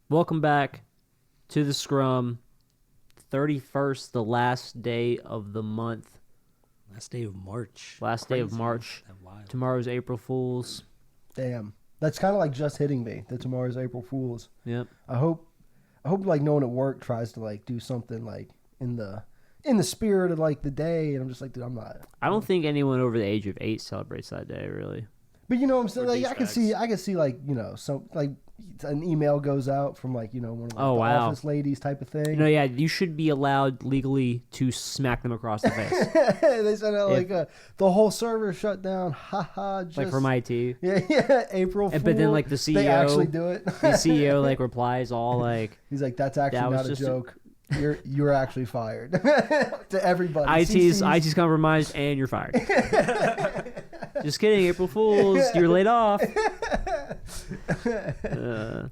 Welcome back to the Scrum. 31st, the last day of the month. Last day of March. Last day of March. Tomorrow's April Fool's. Damn. That's kind of like just hitting me that tomorrow's April Fool's. Yep. I hope like no one at work tries to like do something like in the spirit of like the day, and I'm just like, dude, I'm not. I don't think anyone over the age of 8 celebrates that day, really. But you know what I'm saying? Or Like I can see like, you know, some like an email goes out from like, you know, one of like, the office ladies type of thing. Yeah, you should be allowed legally to smack them across the face. They said like the whole server shut down. Haha. Like from IT. Yeah, April Fool. But then like the CEO, they actually do it. The CEO like replies all like, he's like, that's actually not a joke. You're actually fired. To everybody. IT's compromised and you're fired. Just kidding, April Fools. You're laid off. It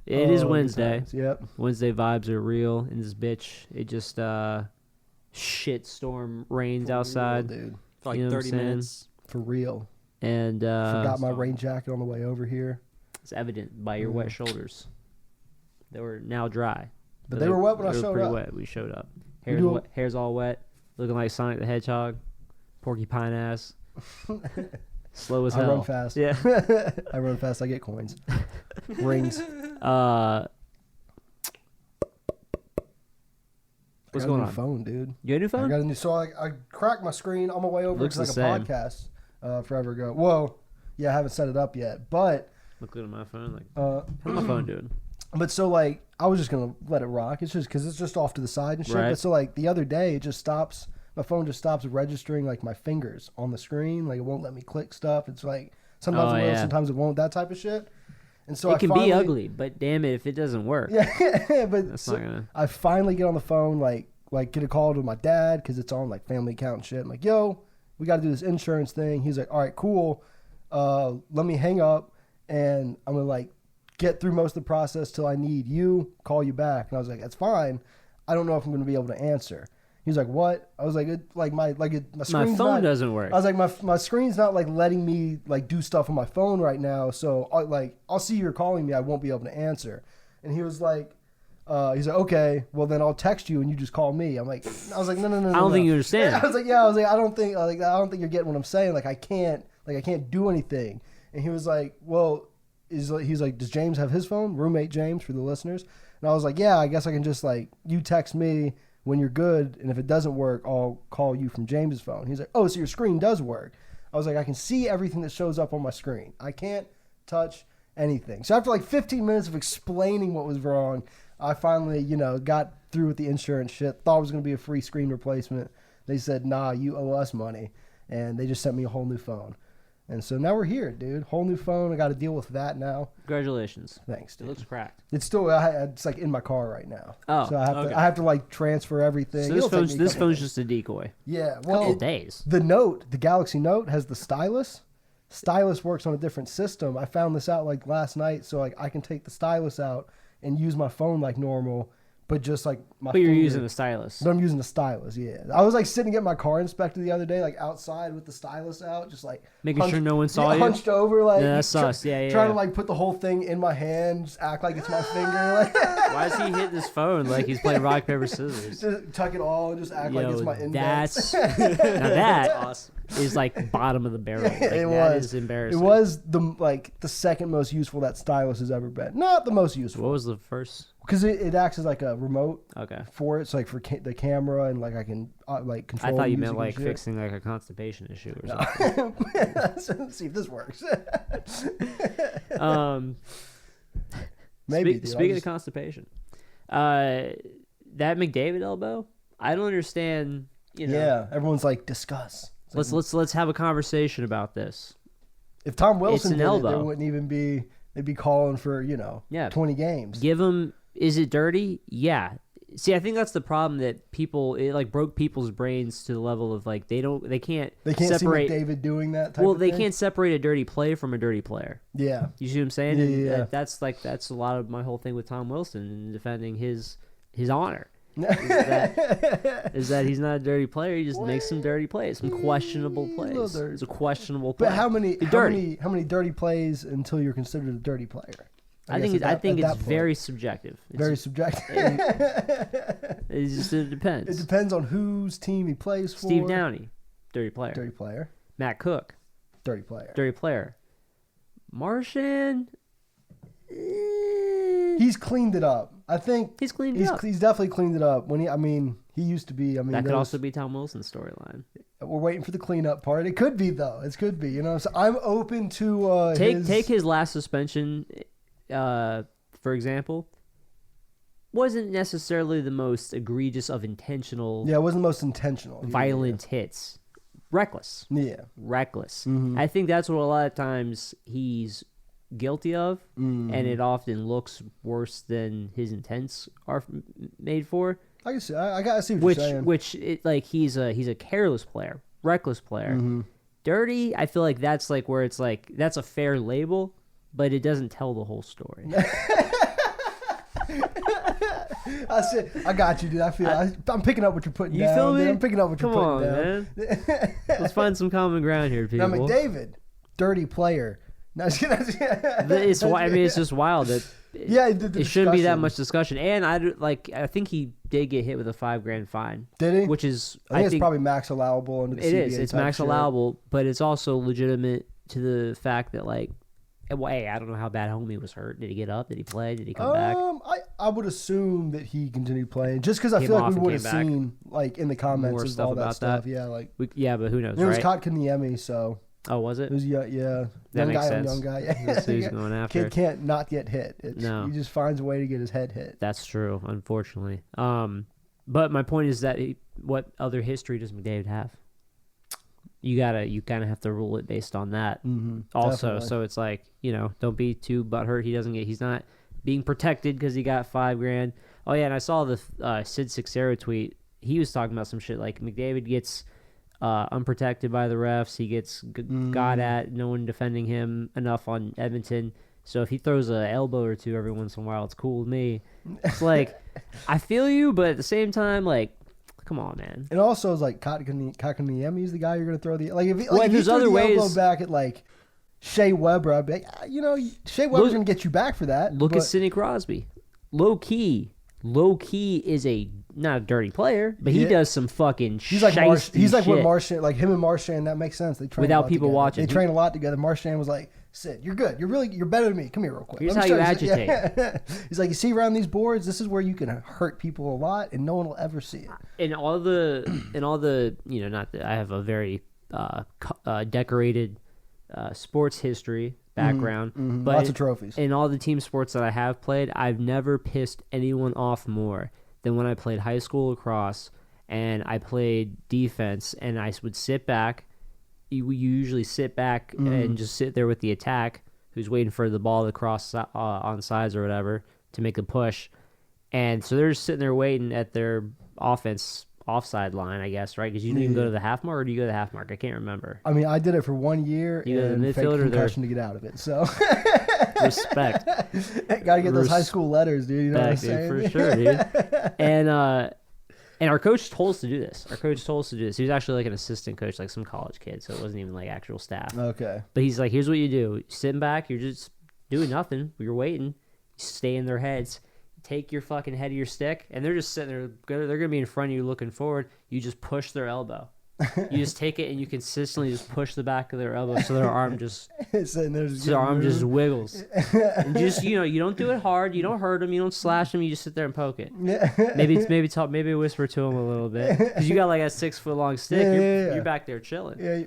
is Wednesday. Yep. Wednesday vibes are real in this bitch. It just shit storm rains outside. Real, dude. For like 30 minutes. For real. And forgot my rain jacket on the way over here. It's evident by your wet shoulders. They were now dry. But they were wet when I showed up. Pretty wet. We showed up. Hair's all wet. Looking like Sonic the Hedgehog. Porcupine ass. Slow as hell. I run fast. Yeah. I run fast. I get coins. Rings. What's going on? I got a new phone, dude. You got a new phone? I got a new. So I cracked my screen on my way over. Looks It's the like a same. podcast forever ago. Well, yeah, I haven't set it up yet, but Look at my phone. Like, how's my phone doing? But so like I was just gonna let it rock. It's just because it's just off to the side and shit. Right. But so like the other day, it just stops. My phone just stops registering like my fingers on the screen. Like it won't let me click stuff. It's like sometimes it will, sometimes it won't. That type of shit. And so it can be ugly, but damn it, if it doesn't work, yeah. But that's not gonna. I finally get on the phone, like get a call to my dad because it's on like family account and shit. I'm like, yo, we got to do this insurance thing. He's like, all right, cool. Let me hang up, and I'm gonna like get through most of the process till I need you, call you back. And I was like, that's fine. I don't know if I'm going to be able to answer. He's like, what? I was like, my screen's phone not, doesn't work. I was like, my screen's not like letting me like do stuff on my phone right now. So I'll see you're calling me. I won't be able to answer. And he was like, he's like, okay, well then I'll text you and you just call me. I was like, no. I don't think you understand. I was like, I don't think you're getting what I'm saying. Like I can't do anything. And he was like, well, he's like, does James have his phone? Roommate James, for the listeners. And I was like, yeah, I guess I can just like, you text me when you're good, and if it doesn't work, I'll call you from James's phone. He's like, oh, so your screen does work. I was like, I can see everything that shows up on my screen. I can't touch anything. So after like 15 minutes of explaining what was wrong, I finally, got through with the insurance shit. Thought it was going to be a free screen replacement. They said, nah, you owe us money. And they just sent me a whole new phone. And so now we're here, dude. Whole new phone. I got to deal with that now. Congratulations. Thanks, dude. It looks cracked. It's still, it's like in my car right now. Oh, so I have to like transfer everything. So this phone's just a decoy. Yeah, well, couple days. The Galaxy Note has the stylus. Stylus works on a different system. I found this out like last night, so like I can take the stylus out and use my phone like normal. But just like my But you're using the stylus. But I'm using the stylus, yeah. I was like sitting getting my car inspected the other day, like outside with the stylus out, just like making sure no one saw you. Hunched over, like that's sus. Yeah. Trying to like put the whole thing in my hand, just act like it's my finger. Like why is he hitting his phone like he's playing rock paper scissors? Just tuck it all and just act like it's my index. Now that awesome. Is like bottom of the barrel. Like, that is embarrassing. It was the second most useful that stylus has ever been. Not the most useful. What was the first? Because it acts as like a remote. Okay. For it, so like for the camera and like I can like control. I thought you meant like fixing like a constipation issue or something. Let's see if this works. Maybe. Speaking of constipation, that McDavid elbow, I don't understand. Yeah, everyone's like discuss. Let's have a conversation about this. If Tom Wilson did elbow. it, there wouldn't even be. They'd be calling for 20 games. Give him. Is it dirty? Yeah. See, I think that's the problem that it like broke people's brains to the level of like they can't separate see McDavid doing that. Well, they can't separate a dirty play from a dirty player. Yeah. You see what I'm saying? Yeah. That's a lot of my whole thing with Tom Wilson and defending his honor. is that he's not a dirty player. He just makes some dirty plays, some questionable plays. It's a questionable play. But how many dirty plays until you're considered a dirty player? I think it's very subjective. Very subjective. It depends. It depends on whose team he plays for. Steve Downey, dirty player. Dirty player. Matt Cook, dirty player. Dirty player. Marchand. He's cleaned it up. I think he's cleaned it up. He's definitely cleaned it up. He used to be. That could also be Tom Wilson's story-line. We're waiting for the cleanup part. It could be though. It could be. So I'm open to take his last suspension, for example. Wasn't necessarily the most egregious of intentional. Yeah, it wasn't the most intentional. Violent hits. Reckless. Yeah. Reckless. Mm-hmm. I think that's what a lot of times he's guilty of, and it often looks worse than his intents are made for. I can see. I gotta see what you're saying. He's a careless player, reckless player. Mm-hmm. Dirty, I feel like that's like where it's like that's a fair label, but it doesn't tell the whole story. I got you, dude. I'm picking up what you're putting down. You feel me? Dude. I'm picking up what you're putting down. Man. Let's find some common ground here, people. Now, McDavid, dirty player. No, it's just wild that it shouldn't be that much discussion. And I think he did get hit with a $5,000 fine. Did he? Which is I think it's probably max allowable under the CBA. It is. It's max allowable, but it's also legitimate to the fact that hey, I don't know how bad Homie was hurt. Did he get up? Did he play? Did he come back? I would assume that he continued playing, just because I feel like we would have seen in the comments more of stuff all that about stuff. that. Yeah, but who knows? It was Kotkaniemi, so. Oh, was it? It was That young guy. Yeah. That's who he's going after. Kid can't not get hit. No. He just finds a way to get his head hit. That's true, unfortunately. But my point is that what other history does McDavid have? You kind of have to rule it based on that. Mm-hmm, also, definitely. so it's like, don't be too butthurt. He's not being protected because he got $5,000. Oh yeah, and I saw the Sid Sixero tweet. He was talking about some shit like McDavid gets unprotected by the refs. He gets got at. No one defending him enough on Edmonton. So if he throws an elbow or two every once in a while, it's cool with me. It's like I feel you, but at the same time, come on, man. And also, it's like Kotkaniemi is the guy you're going to throw the if there's other ways. Elbow back at Shea Weber, I'd be like, Shea Weber's going to get you back for that. Look at Sidney Crosby. Low key is not a dirty player, but he does some fucking he's like shit. what Marchand, him and Marchand, that makes sense. They train without people watching. They train a lot together. Marchand was like, Sid, you're good. You're better than me. Come here real quick. Here's how you agitate. He's like, you see around these boards, this is where you can hurt people a lot and no one will ever see it. In all the not that I have a very decorated sports history background, but lots of trophies. In all the team sports that I have played, I've never pissed anyone off more than when I played high school lacrosse and I played defense and I would sit back. You usually sit back and just sit there with the attack who's waiting for the ball to cross on sides or whatever to make a push. And so they're just sitting there waiting at their offense offside line, I guess, right? Because you didn't even go to the half mark, or do you go to the half mark? I can't remember. I mean, I did it for 1 year and faked concussion to get out of it. So respect. Got to get those high school letters, dude. You know what I'm saying? For sure, dude. And our coach told us to do this. He was actually like an assistant coach, like some college kid, so it wasn't even like actual staff. Okay. But he's like, here's what you do. You're sitting back, you're just doing nothing. You're waiting. You stay in their heads. Take your fucking head of your stick, and they're just sitting there. They're going to be in front of you looking forward. You just push their elbow. You just take it, and you consistently just push the back of their elbow so their arm just just wiggles. And just you don't do it hard. You don't hurt them. You don't slash them. You just sit there and poke it. Maybe whisper to them a little bit because you got like a 6 foot long stick. You're back there chilling. Yeah.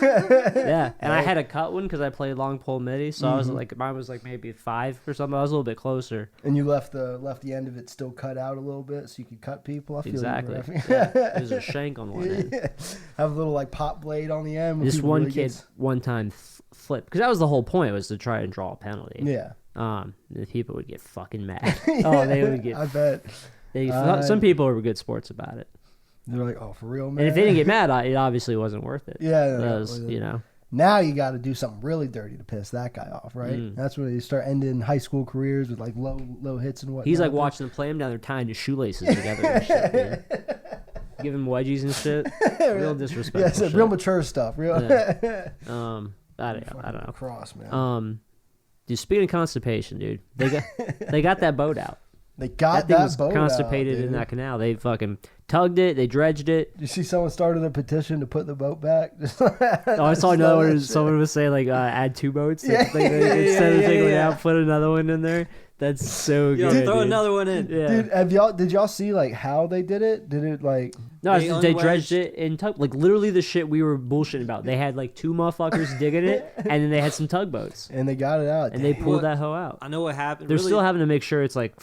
Yeah, and I had a cut one because I played long pole midi, so I was like, mine was like maybe 5 or something. I was a little bit closer. And you left the end of it still cut out a little bit so you could cut people. I feel exactly. There's a shank on one end. Yeah. Have a little like pop blade on the end. This one kid one time flipped because that was the whole point, was to try and draw a penalty. Yeah. The people would get fucking mad. Oh, they would get. I bet. Some people were good sports about it. They're like, oh, for real, man? And if they didn't get mad, it obviously wasn't worth it. Yeah. Now you got to do something really dirty to piss that guy off, right? That's when you start ending high school careers with like low hits and whatnot. He's like watching them play him down there tying his shoelaces together and shit, man. Give him wedgies and shit. Real disrespectful. Yeah, real mature stuff. Real. Yeah. I don't know. Cross, man. Dude, speaking of constipation, dude, they got that boat out. They got That thing that was boat constipated out, in dude. that canal. They fucking tugged it. They dredged it. You see someone started a petition to put the boat back? Oh, I saw another one. Someone was saying like add 2 boats. Yeah. Instead of taking it yeah. out, put another one in there. That's so Yo, good. throw dude. another one in. Yeah. Dude, did y'all see like how they did it? Did it like No, They they unwedged- dredged it and tug. Like literally the shit we were bullshitting about. They had like 2 motherfuckers digging it, and then they had some tugboats, and they got it out? and they Dang. pulled What- that hoe out. I know what happened. They're Really, still having to make sure it's like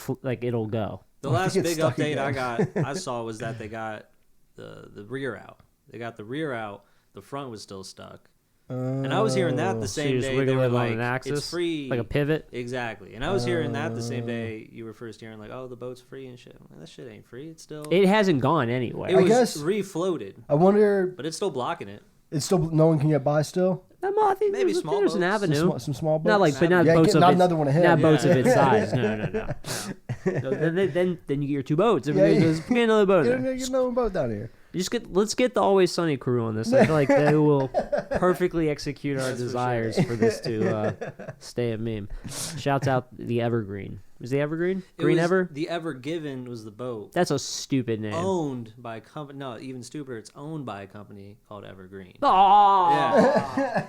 it'll go. the I last think it's big stuck update again. I saw was that they got the rear out. They got the rear out. The front was still stuck. And I was hearing that the So same you just day. wiggle They were it on like, an axis, it's free. like a pivot. Exactly. And I was hearing that the same day you were first hearing like, oh, the boat's free and shit. I'm like, that shit ain't free. It's still. It hasn't gone anywhere. It I was guess- refloated, I wonder. but it's still blocking it. It's still no one can get by still. I think Maybe there's, small there's an boats. avenue. Some small boats. Not like, but not Yeah, boats get- of not its, another one ahead. Not Yeah. boats of its size. No. No, then you get your 2 boats. If Yeah, it yeah. goes, get another boat. Get, in there. get another boat down here. Let's get the Always Sunny crew on this. I feel like they will perfectly execute our That's for desires for this to stay a meme. Shouts out the Evergreen. Was the Evergreen? It Green was- Ever? The Ever Given was the boat. That's a stupid name. Owned by a company. No, even stupider. It's owned by a company called Evergreen. Oh.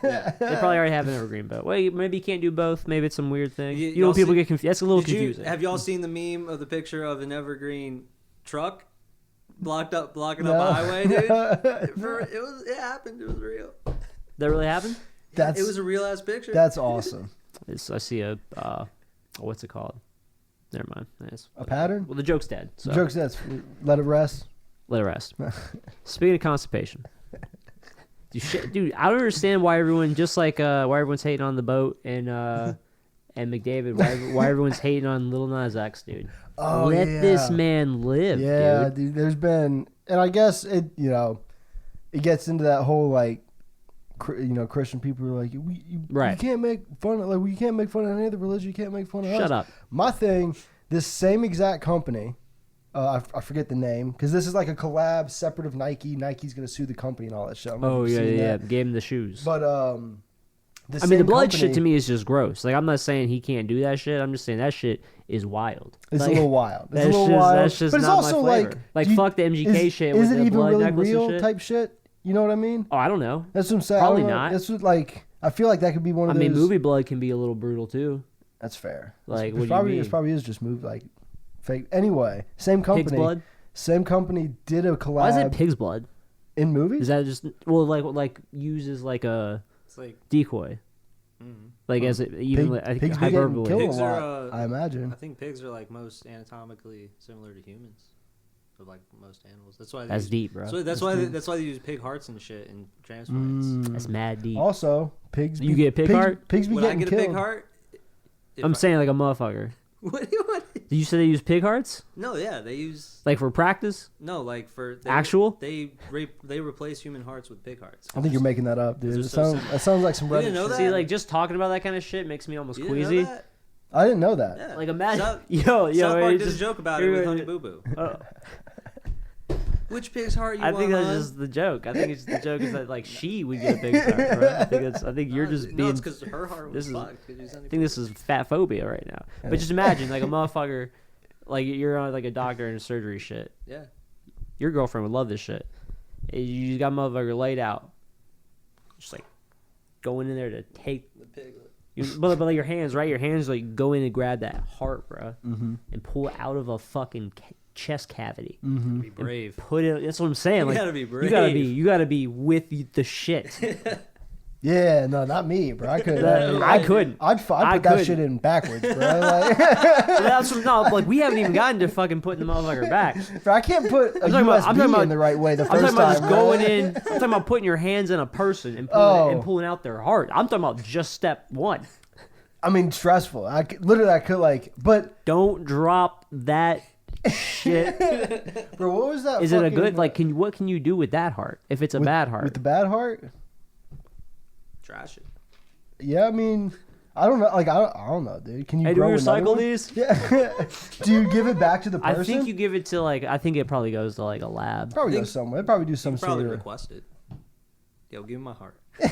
Yeah. They probably already have an Evergreen boat. Well, maybe you can't do both. Maybe it's some weird thing. You- You know, y'all people see- get confused. That's a little Did you confusing. have y'all seen the meme of the picture of an Evergreen truck blocking up No. a highway, dude? It happened. It was real. That really happened? That's It was a real ass picture. that's awesome. I see a what's it called? Never mind. A pattern. Well, the joke's dead. So Jokes. That's let it rest. let it rest. Speaking of constipation, dude, I don't understand why everyone why everyone's hating on the boat and McDavid. Why everyone's hating on Lil Nas X, dude. Oh, Let yeah. this man live, Yeah, dude. dude. There's been, and I guess it gets into that whole like, Christian people are like, you Right. can't make fun of we can't make fun of any other religion. You can't make fun of us. Shut up. My thing, this same exact company, I forget the name because this is like a collab separate of Nike. Nike's gonna sue the company and all that shit. I don't know Oh if you've yeah, seen yeah. that. Gave him the shoes. But I mean, the blood shit to me is just gross. Like, I'm not saying he can't do that shit. I'm just saying that shit is wild. It's Like, a little wild. It's a that's little just- wild. that's just but it's not my also flavor. Like, do you- fuck the MGK shit with Is it the even blood really necklace and real shit. type shit? You know what I mean? Oh, I don't know. That's what I'm saying. Probably I don't know. not. That's what, like, I feel like that could be one I of those. mean, movie blood can be a little brutal too. That's fair. Like, It's what do you probably, mean? It probably is just moved like fake. Anyway, same company. Pig's blood. Same company did a collab Why is it pig's blood? in movies. Is that just like used as like a It's like decoy? Like as it even like, I think pigs be getting hyperbole. killed a Pigs are, lot, I imagine. I think pigs are like most anatomically similar to humans, of like most animals. That's why they That's use, deep, bro. So that's why they use pig hearts and shit in transplants. That's mad deep. Also, pigs. You get a pig heart? Pigs be Would I getting get a killed. pig heart? If I'm I- saying like a motherfucker. What do you want? Did you say they use pig hearts? No, yeah, they use Like for practice? like for Actual? They replace human hearts with pig hearts. I think you're making that up, dude. They're It so sounds, that sounds like some You Reddit didn't know shit. that? See, like just talking about that kind of shit makes me almost You didn't know queasy. that? I didn't know that. Yeah. Like imagine, South, yo, South Park it did just- a joke about it with Honey Boo Boo. Which pig's heart you I want? think that's hon? just the joke. I think it's the joke is that like she would get a big heart, bro. I think you're just no, being. it's because her heart was this is- fucked. 'cause she's Honey I think this is fat phobia right now. But just imagine like a motherfucker, like you're on like a doctor and surgery shit. Yeah. Your girlfriend would love this shit. You got a motherfucker laid out, just like going in there to take. The pig. But like your hands, right? Your hands like go in and grab that heart, bro, Mm-hmm. and pull it out of a fucking chest cavity. Mm-hmm. Be brave. Put it. That's what I'm saying. You Like gotta be brave. You gotta be with the shit. Yeah, no, not me, bro. I couldn't. I couldn't. I'd put that couldn't. shit in backwards, bro. Like, That's what, no, like we haven't even gotten to fucking putting the motherfucker back. bro, I can't put a I'm talking about- I'm USB talking about- in the right way the I'm first talking about time. just going bro. in. I'm talking about putting your hands in a person and Oh. pulling out their heart. I'm talking about just step one. I mean, stressful. I could like, but Don't drop that shit. bro, what was that? Is it a fucking- good like? What can you do with that heart if it's a bad heart? with the bad heart? Trash it. Yeah, I mean, I don't know. Like, I don't know, dude. Can you Hey, do we grow another recycle one? these? Yeah. Do you give it back to the person? I think you give it to like. I think it probably goes to like a lab. probably think- goes somewhere. They probably do some Probably sort of. requested. Yo, give me my heart. What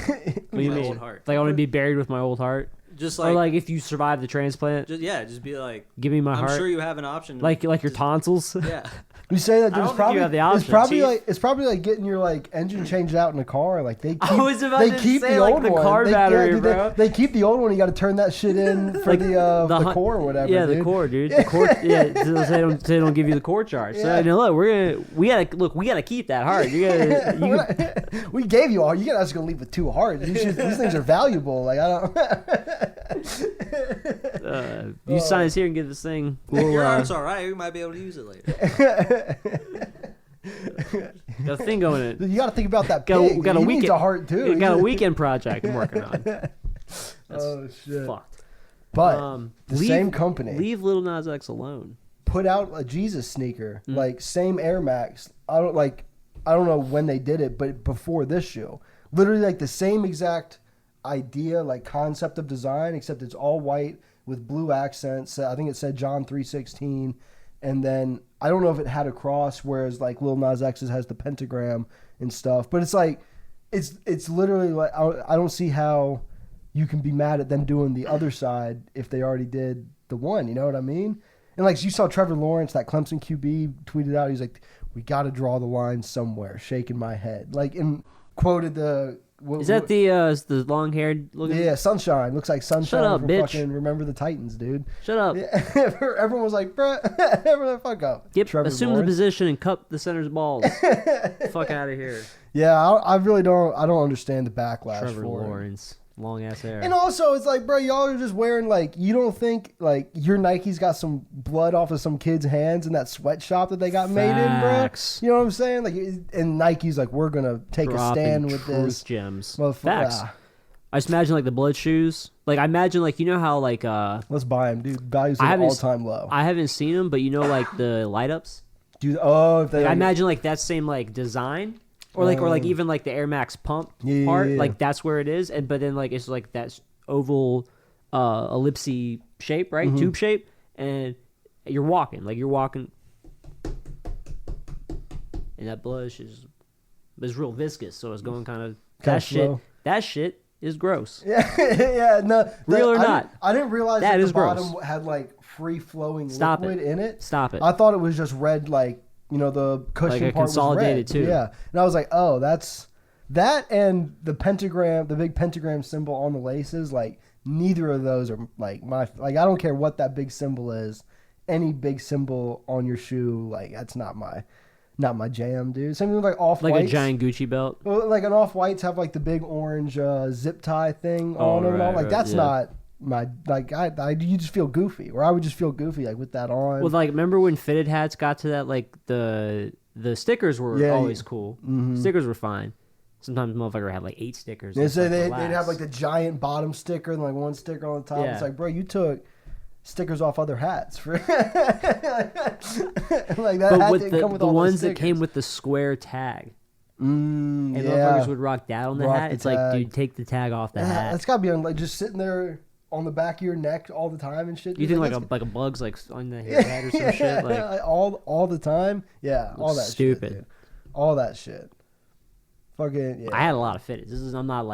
do you My mean? old heart. Like I want to be buried with my old heart. Just or like if you survive the transplant, just be like, give me my heart. I'm sure you have an option. Like your tonsils. Yeah. You say that I don't there's think probably you have the option, it's probably like getting your like engine changed out in a car. Like they keep, I was about they to keep say, the like, old the one. car battery, bro. They keep the old one. You got to turn that shit in for Like the core or whatever. Yeah, dude. the core, dude. The core. Yeah, so they don't give you the core charge. So look, we gotta keep that heart. We gave you all. You got us gonna leave with 2 hearts. These things are valuable. Like I don't. You sign us here and get this thing. Your heart's all right. We might be able to use it later. Got a thing going in. You got to think about that pig. Got a he weekend. needs a heart too. Got a weekend project I'm working on. That's shit. fucked. But the same company leave Lil Nas X alone. put out a Jesus sneaker, like same Air Max. I don't know when they did it, but before this shoe, literally like the same exact idea, like concept of design, except it's all white with blue accents. I think it said John 3:16, and then I don't know if it had a cross, whereas like Lil Nas X's has the pentagram and stuff. But it's like it's literally like I don't see how you can be mad at them doing the other side if they already did the one. You know what I mean? And like you saw Trevor Lawrence, that Clemson QB, tweeted out, he's like, "We got to draw the line somewhere." Shaking my head, like, and quoted the. Is that the long haired looking? Yeah, Sunshine. Looks like Sunshine. Shut up, from bitch. Fucking Remember the Titans, dude. Shut up. Yeah. Everyone was like, "Bruh, the fuck up." Assume the position and cup the center's balls. Fuck out of here. Yeah, I really don't. I don't understand the backlash. Trevor for Lawrence, long ass hair. And also, it's like, bro, y'all are just wearing like, you don't think like your Nike's got some blood off of some kid's hands in that sweatshop that they got made in, bro? You know what I'm saying? Like, and Nike's like, we're gonna take a stand with this. Gems. Facts. I just imagine like the blood shoes. Like I imagine like you know how like let's buy them, dude. Values are all time low. I haven't seen them, but you know like the light ups. Dude, if they. Like, I imagine like that same like design. Or like even like the Air Max pump part, like that's where it is, but then like it's like that oval, ellipsy shape, right? Tube shape, and you're walking, and that blush is real viscous, so it's going kind of that shit. Slow. That shit is gross. Yeah, no, real or not? I didn't realize that the is bottom gross. had like free flowing liquid in it. Stop it. I thought it was just red, like. You know, the cushion like part consolidated was red. too. Yeah. And I was like, oh, that's that and the pentagram, the big pentagram symbol on the laces, like neither of those are like I don't care what that big symbol is. Any big symbol on your shoe, like that's not my jam, dude. Same thing with like off-whites. Like a giant Gucci belt. Well, like an off-whites have like the big orange zip tie thing on them and all. Like that's not my you just feel goofy, or I would just feel goofy like with that on. Well, like remember when fitted hats got to that? Like the stickers were always cool. Stickers were fine. Sometimes motherfucker had like 8 stickers. They say they'd have like the giant bottom sticker and like one sticker on the top. Yeah. It's like, bro, you took stickers off other hats for like that. But hat with didn't come with the all ones the that came with the square tag. And Motherfuckers would rock that on the hat. It's like, dude, take the tag off the hat. It's gotta be on, like just sitting there on the back of your neck all the time and shit. You think like a bug's like on the head or some shit? Like all the time? Yeah, all that stupid. shit. Dude. All that shit. Fucking yeah. I had a lot of fitteds. I'm not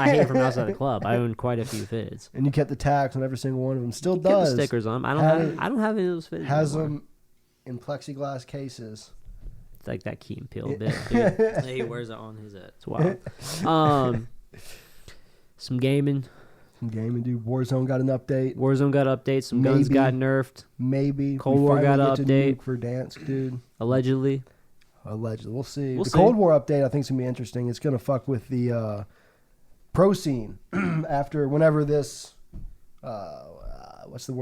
hating from outside the club. I owned quite a few fitteds. And you kept the tags on every single one of them. Still Kept does. the stickers on them. I don't have any of those fitteds. Has anymore. them in plexiglass cases. It's like that Key and Peele bit. Dude. He wears it on his head. It's wild. Some gaming. Dude. Warzone got an update. Warzone got updates. Some guns got nerfed. Maybe. Cold War got an update for Dansk, dude. Allegedly. We'll see. We'll the see. Cold War update I think is going to be interesting. It's going to fuck with the pro scene after whenever this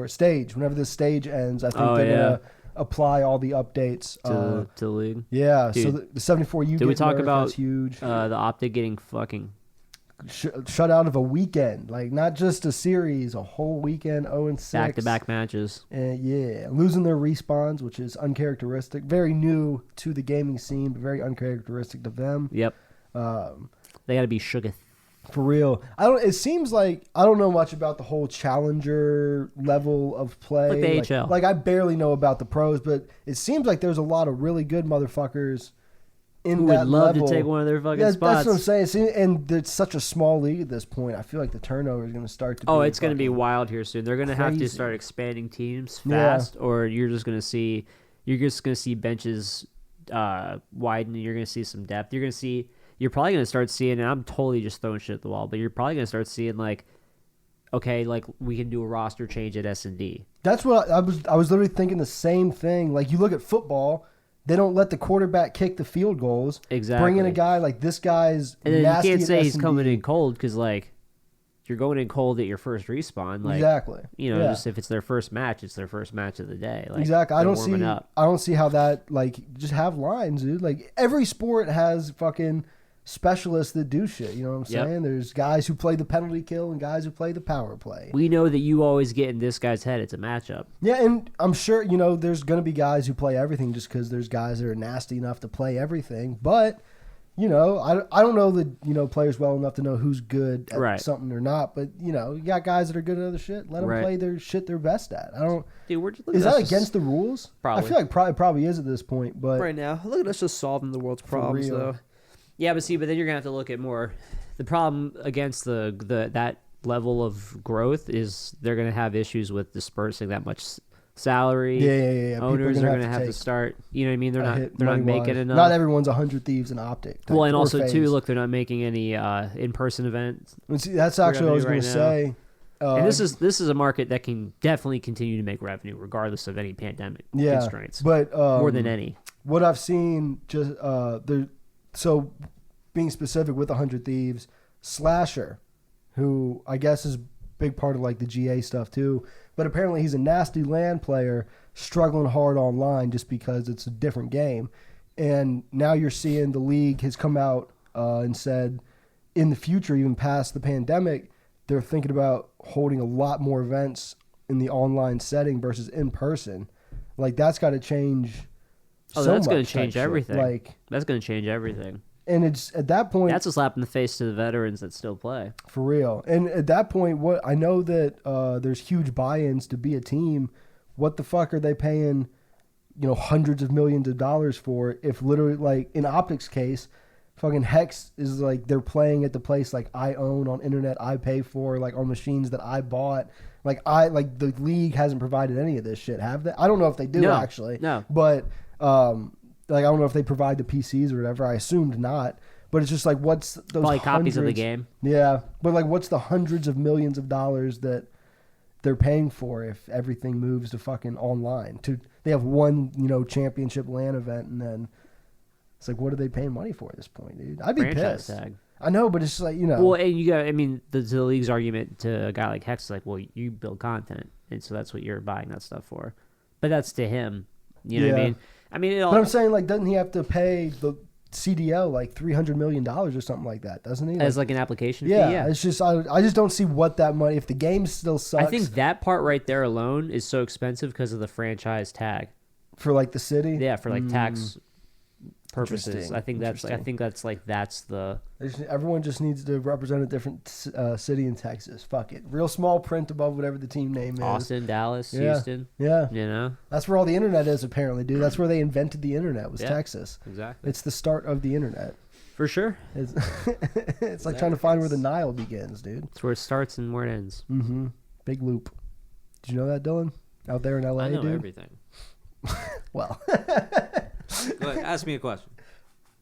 stage. Whenever this stage ends, I think they're going to apply all the updates to the league. Yeah, dude, so the 74U. Did we talk about that's huge? The optic getting fucking shut out of a weekend, like not just a series, a whole weekend, 0-6, back-to-back matches. Yeah, losing their respawns, which is uncharacteristic, very new to the gaming scene, but very uncharacteristic to them. Yep. They got to be shooketh. For real. It seems like I don't know much about the whole challenger level of play. Like the AHL. Like I barely know about the pros, but it seems like there's a lot of really good motherfuckers in Who that would love level. to take one of their fucking Yeah, spots. that's what I'm saying. See, and it's such a small league at this point. I feel like the turnover is going to start to. Oh, be it's going to be fucking wild here soon. They're going to have to crazy. start expanding teams Yeah. fast, or you're just going to see benches widen. You're going to see some depth. You're probably going to start seeing, and I'm totally just throwing shit at the wall, but you're probably going to start seeing like, okay, like we can do a roster change at S&D. That's what I was literally thinking the same thing. Like you look at football, they don't let the quarterback kick the field goals. Exactly. Bring in a guy like this guy's And then nasty you can't at say he's S&D. coming in cold because like you're going in cold at your first respawn. Like, Exactly. You know, Yeah. just if it's their first match, it's their first match of the day. Like, Exactly. they're warming up. I don't see how that like just have lines, dude. Like every sport has fucking specialists that do shit. You know what I'm Yep. saying? There's guys who play the penalty kill and guys who play the power play. We know that you always get in this guy's head. It's a matchup. Yeah, and I'm sure, you know, there's going to be guys who play everything just because there's guys that are nasty enough to play everything. But, you know, I don't know the, you know, players well enough to know who's good at Right. something or not. But, you know, you got guys that are good at other shit. Let them Right. play their shit they're best at. I don't. Dude, we're just, Is that against the rules? Probably. I feel like it probably is at this point. But Right now, look at us just solving the world's problems, real. though. Yeah, but see, but then you're gonna have to look at more. The problem against the that level of growth is they're gonna have issues with dispersing that much salary. yeah. People Owners are gonna have to take start. You know what I mean? They're a not. hit They're not money-wise. making enough. Not everyone's 100 Thieves and Optic. type Well, and or also too, Phase. look, they're not making any in-person events. And see, that's actually what I was going revenue to right say. And this is a market that can definitely continue to make revenue regardless of any pandemic yeah, constraints. but More than any. What I've seen, just there. So, being specific with 100 Thieves, Slasher, who I guess is a big part of like the GA stuff too, but apparently he's a nasty LAN player, struggling hard online just because it's a different game. And now you're seeing the league has come out and said, in the future, even past the pandemic, they're thinking about holding a lot more events in the online setting versus in person. Like that's got to change. Oh, so that's going much to change type shit. everything. Like, That's going to change everything. and it's at that point That's a slap in the face to the veterans that still play. for real. And at that point, what I know that there's huge buy-ins to be a team. What the fuck are they paying? You know, hundreds of millions of dollars for if literally like in Optics case, fucking Hex is like they're playing at the place like I own on internet I pay for like on machines that I bought. Like the league hasn't provided any of this shit, have they? I don't know if they do No, actually. no. But like I don't know if they provide the PCs or whatever. I assumed not. But it's just like what's those Probably copies of the hundreds- game. Yeah, but like what's the hundreds of millions of dollars that they're paying for if everything moves to fucking online? They have one, you know, championship LAN event and then it's like what are they paying money for at this point, dude? I'd be Franchise pissed. tag. I know, but it's like, you know. Well, and you got, I mean, the league's argument to a guy like Hex is like, well, you build content, and so that's what you're buying that stuff for. But that's to him. You know what I Yeah. mean? I mean, it all, But I'm saying, like, doesn't he have to pay the CDL like $300 million or something like that? Doesn't he? as like an application yeah, fee. Yeah. it's just I just don't see what that money. If the game still sucks, I think that part right there alone is so expensive because of the franchise tag. for like the city. Yeah, for like tax purposes. Interesting. I think that's the Everyone just needs to represent a different city in Texas. Fuck it. Real small print above whatever the team name is. Austin, Dallas, Yeah. Houston. Yeah. You know, That's where all the internet is apparently, dude. That's where they invented the internet was Yeah. Texas. exactly It's the start of the internet. for sure. It's, it's like trying to find where the Nile begins, dude. It's where it starts and where it ends. Mm-hmm. Big loop. Did you know that, Dylan? Out there in LA, I know dude? everything. Well, Go ahead, ask me a question.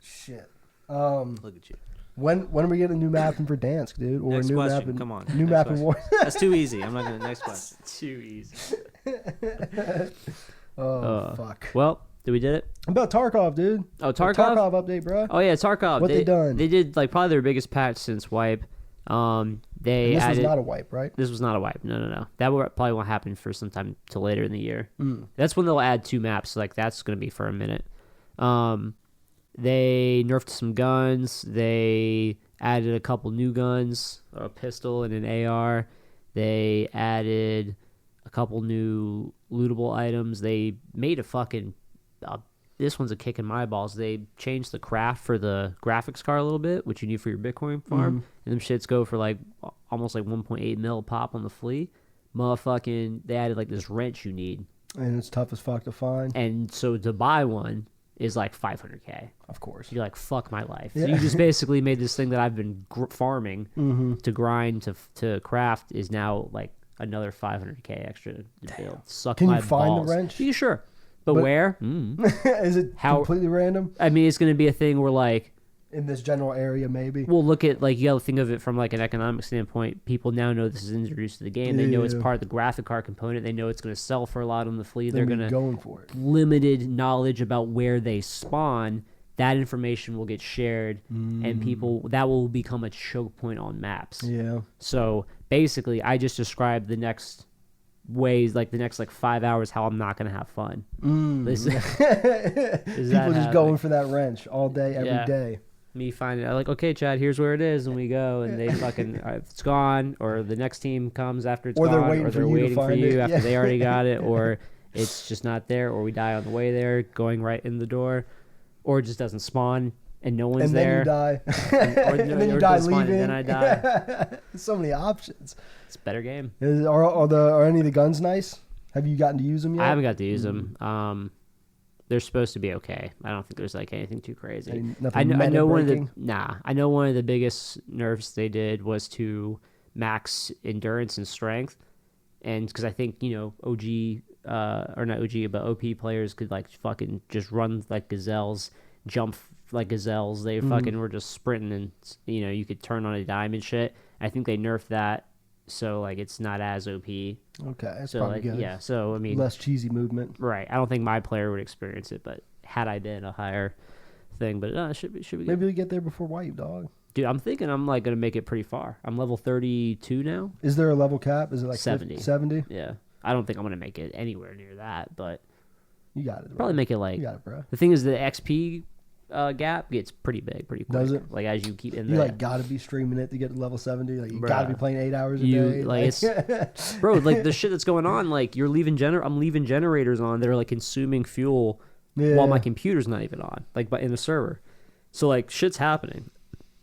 shit. Look at you. When are we getting a new map in for Dansk, dude? Or Next a new question. map in, Come on. New Next map in question. War. That's too easy. I'm not gonna. Next question. Too easy. Fuck. Well, did we did it? About Tarkov, dude. Oh, The Tarkov. Tarkov update, bro. Oh yeah, Tarkov. What they done? They did like probably their biggest patch since Wipe. They And this added. was not a wipe, right? This was not a wipe. No. That probably won't happen for some time till later in the year. Mm. That's when they'll add 2 maps. So like that's going to be for a minute. They nerfed some guns. They added a couple new guns, a pistol and an AR. They added a couple new lootable items. They made a fucking. This one's a kick in my balls. They changed the craft for the graphics card a little bit, which you need for your Bitcoin farm. And them shits go for like almost like 1.8 mil pop on the flea. Motherfucking, they added like this wrench you need. And it's tough as fuck to find. And so to buy one, is like 500K. Of course. You're like, fuck my life. Yeah. So you just basically made this thing that I've been farming to grind to craft is now like another 500K extra to build. Suck Can my you find balls. the wrench? Yeah, sure. But where? Is it completely random? I mean, it's going to be a thing where like, In this general area, maybe. we'll look at like, you got to think of it from like an economic standpoint. People now know this is introduced to the game. They know it's part of the graphic card component. They know it's going to sell for a lot on the fleet. They're going to going for it. limited knowledge about where they spawn. That information will get shared, and people that will become a choke point on maps. Yeah. So basically, I just described the next ways, like the next like 5 hours, how I'm not going to have fun. This, People just going for that wrench all day, every day. Yeah. Me finding it, like, okay, Chad, here's where it is, and we go, and they fucking, it's gone, or the next team comes after it's Or they're gone, waiting or for they're you to waiting for find you it. after Yeah. they already got it, or it's just not there, or we die on the way there, going right in the door, or it just doesn't spawn, and no one's And then there. you die. Or and then or you it die does spawn, leaving. and then I die. There's so many options. It's a better game. Are any of the guns nice? Have you gotten to use them yet? I haven't got to use them. They're supposed to be okay. I don't think there's like anything too crazy. I know one of the I know one of the biggest nerfs they did was to max endurance and strength, and because I think OG or not OG but OP players could like fucking just run like gazelles, jump like gazelles. They fucking were just sprinting, and you could turn on a dime and shit. I think they nerfed that, so like it's not as OP. Okay, that's So probably like good. yeah, so I mean Less cheesy movement. right. I don't think my player would experience it, but had I been a higher thing, but it should be good. Maybe we get there before white, dog. Dude, I'm thinking I'm like gonna make it pretty far. I'm level 32 now. Is there a level cap? Is it like 70. 70? Yeah, I don't think I'm gonna make it anywhere near that, but You got it. Bro. probably make it like. You got it, bro. The thing is, the XP gap gets pretty big, pretty quick. Does it? Like as you keep in You the like gotta be streaming it to get to level 70. Like you Bruh. gotta be playing 8 hours a You, day. like, bro, like the shit that's going on. Like you're leaving I'm leaving generators on. They're like consuming fuel while my computer's not even on. Like, but in the server, so like shit's happening.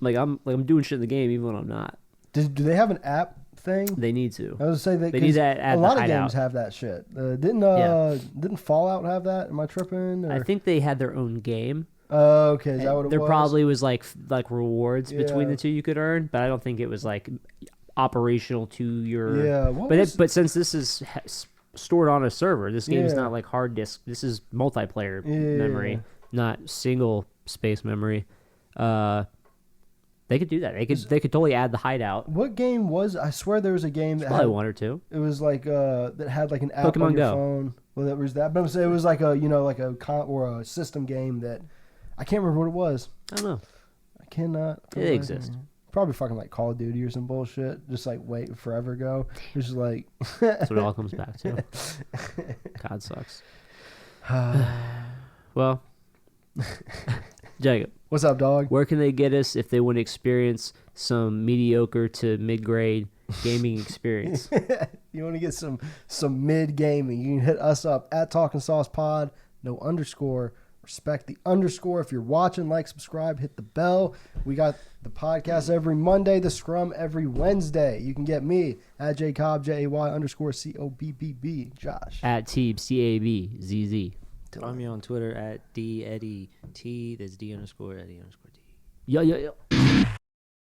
Like I'm doing shit in the game even when I'm not. Do they have an app thing? They need to. I was gonna say that They need to add a lot the of hideout. games have that shit. Didn't Fallout have that? Am I tripping? Or? I think they had their own game. Okay, is that what it There was? probably was like rewards between Yeah. the two you could earn, but I don't think it was like operational to your. Yeah, But since this is stored on a server, this game is Yeah. not like hard disk. This is multiplayer Yeah. memory, not single space memory. They could do that. They could totally add the hideout. What game was? I swear there was a game that Probably had, one or two. it was like that had like an app Pokemon on your Go. phone. Well, that was that. But I'm saying it was like a like a or a system game that I can't remember what it was. I don't know. I cannot. They exist. Probably fucking like Call of Duty or some bullshit. Just like wait forever ago. It's just like That's what it all comes back to. COD sucks. Well, Jacob, what's up, dog? where can they get us if they want to experience some mediocre to mid-grade gaming experience? You want to get some mid gaming? You can hit us up at Talkin' Sauce Pod. No underscore. Respect the underscore. If you're watching, like, subscribe, hit the bell. We got the podcast every Monday, the Scrum every Wednesday. You can get me at JCobb, JAY_COBBB. Josh. At Teeb, CABZZ. Follow me on Twitter at DEddieT. That's D_Eddie_D. Yo.